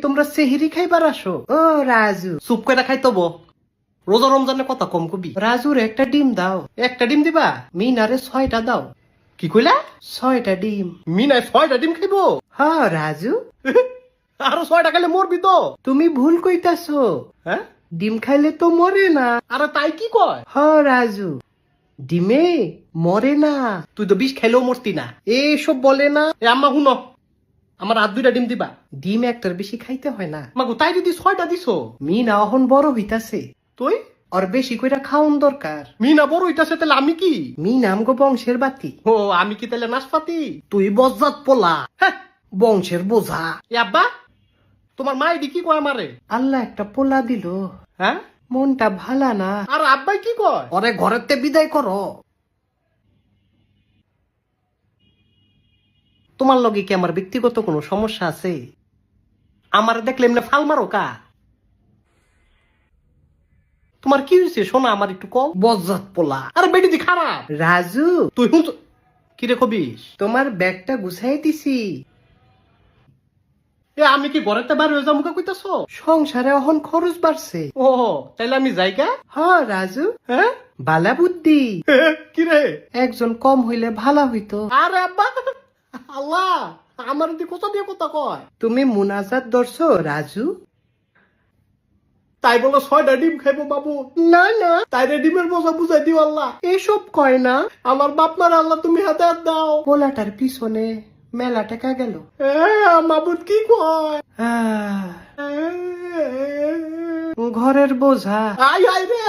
তোমরা সেহিরি খাইবার আসো? ও রাজু, চুপ করে খাইতো বো, রোজা রমজানে কথা কম কবি। রাজুর একটা ডিম দাও। একটা ডিম দিবা? মিনারে 6টা দাও। কি কইলা? 6টা ডিম। মিনায় 6টা ডিম খাইবো? হ্যাঁ রাজু, আরো 6টা খাইলে মরবি তো। তুমি ভুল কইতাছো। হ্যাঁ, ডিম খাইলে তো মরে না। আরে তাই কি কয়? হ্যাঁ রাজু, ডিমে মরে না। তুই তো বিষ খাইলেও মরতি না। এসব বলে না। এ আম্মা শুনো, আমার আর 2টা ডিম দিবা। ডিম একটার বেশি খাইতে হয় না। মাগো তাই যদি 6টা দিছো, মিনা অহন বড় হইতাছে, তুই আর বেশি কইরা খাওন দরকার। মিনা বড় হইতাছে, তাহলে আমি কি? মিনা আমগো বংশের বাতি। ও আমি কি তাহলে নাশপাতি? তুই বজ্জাত পোলা, হ্যাঁ, বংশের বোঝা। এ আব্বা, তোমার মা এদি কি কয় আমারে? আল্লাহ একটা পোলা দিল, হ্যাঁ, মনটা ভালা না। আর আব্বাই কি কয়? ওরে ঘরেতে বিদায় করো। তোমার লগে কি আমার ব্যক্তিগত কোনো সমস্যা আছে? আমার দেখলে এমনি ফাল মারো কা? তোমার কি হয়েছে শোনা, আমার একটু কও। বজ্জাত পোলা। আরে বেটি দি খারাপ। রাজু, তুই হুন কি রে কবিস? তোমার ব্যাগটা গুছাই দিছি। এ আমি কি ঘরেতে বার হয়ে যাবো কইতাছ? সংসারে অহন খরচ বাড়ছে। ও তাইলে আমি যাইগা? হ্যাঁ রাজু, হ্যাঁ, বালা বুদ্ধি। কি রে? একজন কম হইলে ভালা হইতো। আরে আব্বা, আল্লাহ, আমার দি কথা দিয়ে কথা কয়। তুমি মুনাজাত ধরছো রাজু? তাই বলো 6টা ডিম খাইবো বাবু? না না, তাইরে ডিমের মজা বুঝাই দিও আল্লাহ। এসব কয় না। আমার বাপ মার আল্লাহ তুমি হেদায়েত দাও। পোলাটার পিছনে মেলা টাকা গেল। মাবুদ কি কয়? ঘরের বোঝা। আই আই রে।